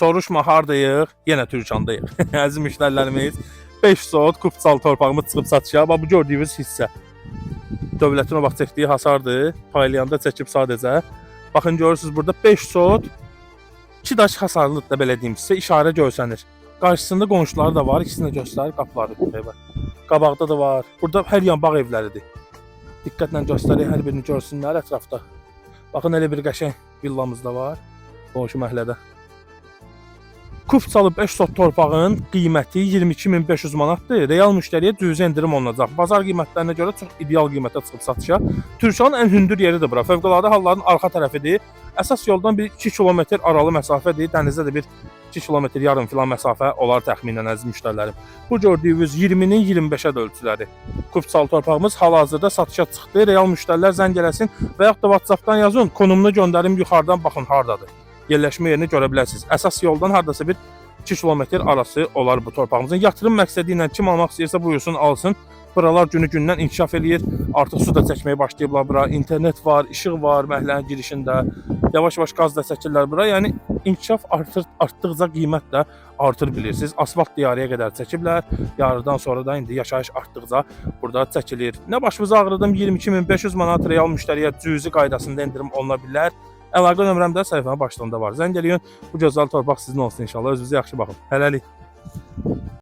Soruşma hardayıq, yenə Türkandayıq. Əziz müştərilərimiz, 5 sot Kupçal torpağımız çıxıb satışa. Bax bu gördüyünüz hissə dövlətin o vaxt çəkdiyi hasardır. Paylayanda çəkib sadəcə. Baxın görürsüz burada 5 sot 2 daş hasarlı da belə deyim sizə işarə görsənir. Qarşısında qonşuları da var, ikisini də göstərir, qapıları evə. Qabaqda da var. Burada hər yan bağ evləridir. Diqqətlə göstərək, hər birini görsünlər ətrafda. Baxın elə bir qəşəng villamız da var qonşu məhəllədə. Kupçalı 5 sot torpağın qiyməti 22.500 manatdır. Real müştəriyə cüzi endirim olunacaq. Bazar qiymətlərinə görə çox ideal qiymətə çıxıb satışa. Türkiyənin ən hündür yeridir bura. Fövqəladə halların arxa tərəfidir. Əsas yoldan bir 2 kilometr aralı məsafədir. Dənizdə də bir 2 kilometr yarım filan məsafə olar təxminən əziz müştərilərim. Bu gördüyünüz 20-nin 25-ə də ölçüləri. Kupçalı torpağımız hal-hazırda satışa çıxdı. Real müştərilər zəng eləsin və yaxud da WhatsApp-dan yazın. Konumunu göndərim, yuxarıdan baxın hardadır. Yerləşmə yerini görə bilərsiniz. Əsas yoldan hardasa bir 2 kilometr arası olar bu torpağımızın. Yatırım məqsədi ilə kim almaq istəyirsə buyursun, alsın. Buralar günü-gündən inkişaf eləyir. Artıq su da çəkməyə başlayıblar bura. İnternet var, işıq var məhəllənin girişində. Yavaş-yavaş qaz da çəkirlər bura. Yəni inkişaf artdıqca qiymət də artır bilirsiniz. Asfalt diyarəyə qədər çəkiblər. Yarıdan sonra da indi yaşayış artdıqca burada çəkilir. Nə başımıza ağrıdım 22.500 manat real müştəriyə cüzi qaydasında endirim oluna bilər. Əlaqə nömrəm də səhifənin başlığında var. Zəng eləyin. Bu gözəl torpaq sizin olsun inşallah. Özünüzə yaxşı baxın. Hələlik.